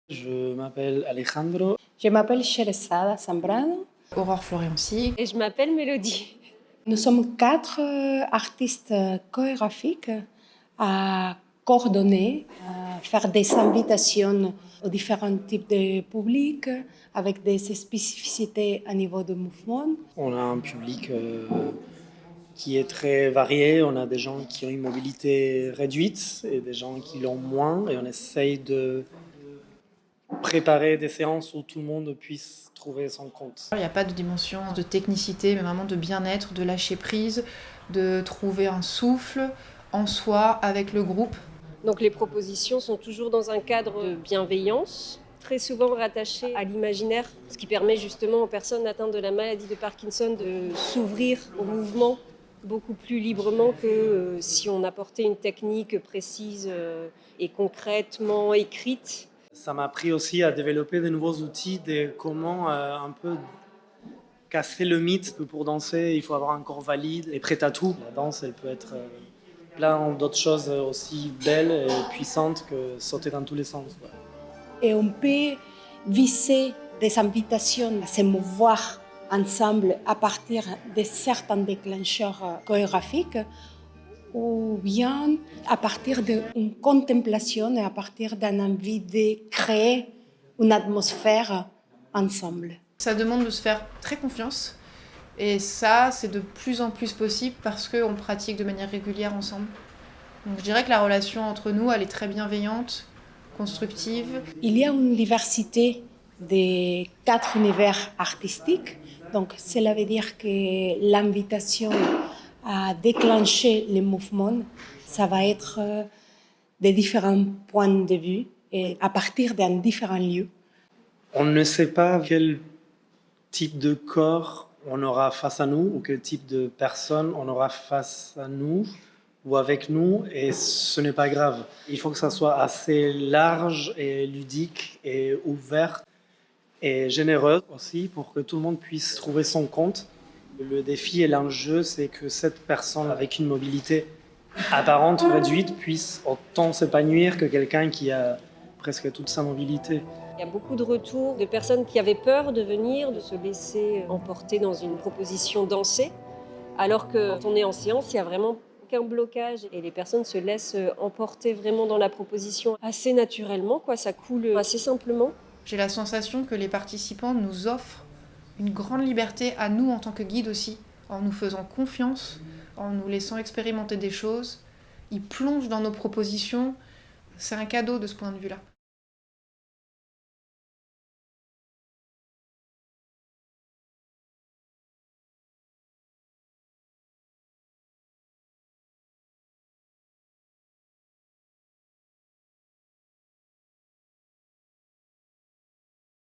Je m'appelle Alejandro. Je m'appelle Sheresada Zambrano. Aurore Floriancy. Et je m'appelle Mélodie. Nous sommes 4 artistes chorégraphiques à coordonner, à faire des invitations aux différents types de publics avec des spécificités à niveau de mouvement. On a un public qui est très varié. On a des gens qui ont une mobilité réduite et des gens qui l'ont moins. Et on essaye de préparer des séances où tout le monde puisse trouver son compte. Il n'y a pas de dimension de technicité, mais vraiment de bien-être, de lâcher prise, de trouver un souffle en soi avec le groupe. Donc les propositions sont toujours dans un cadre de bienveillance, très souvent rattachées à l'imaginaire, ce qui permet justement aux personnes atteintes de la maladie de Parkinson de s'ouvrir au mouvement beaucoup plus librement que si on apportait une technique précise et concrètement écrite. Ça m'a appris aussi à développer de nouveaux outils de comment un peu casser le mythe que pour danser, il faut avoir un corps valide et prêt à tout. La danse, elle peut être plein d'autres choses aussi belles et puissantes que sauter dans tous les sens. Et on peut viser des invitations à se mouvoir ensemble à partir de certains déclencheurs chorégraphiques ou bien à partir d'une contemplation et à partir d'une envie de créer une atmosphère ensemble. Ça demande de se faire très confiance et ça, c'est de plus en plus possible parce qu'on pratique de manière régulière ensemble. Donc je dirais que la relation entre nous, elle est très bienveillante, constructive. Il y a une diversité des 4 univers artistiques, donc cela veut dire que l'invitation à déclencher les mouvements, ça va être de différents points de vue et à partir d'un différent lieu. On ne sait pas quel type de corps on aura face à nous ou quel type de personne on aura face à nous ou avec nous, et ce n'est pas grave. Il faut que ça soit assez large et ludique et ouvert et généreux aussi pour que tout le monde puisse trouver son compte. Le défi et l'enjeu, c'est que cette personne avec une mobilité apparente réduite puisse autant s'épanouir que quelqu'un qui a presque toute sa mobilité. Il y a beaucoup de retours de personnes qui avaient peur de venir, de se laisser emporter dans une proposition dansée, alors que quand on est en séance, il n'y a vraiment aucun blocage et les personnes se laissent emporter vraiment dans la proposition assez naturellement, quoi. Ça coule assez simplement. J'ai la sensation que les participants nous offrent une grande liberté à nous en tant que guides aussi, en nous faisant confiance, en nous laissant expérimenter des choses. Ils plongent dans nos propositions. C'est un cadeau de ce point de vue-là.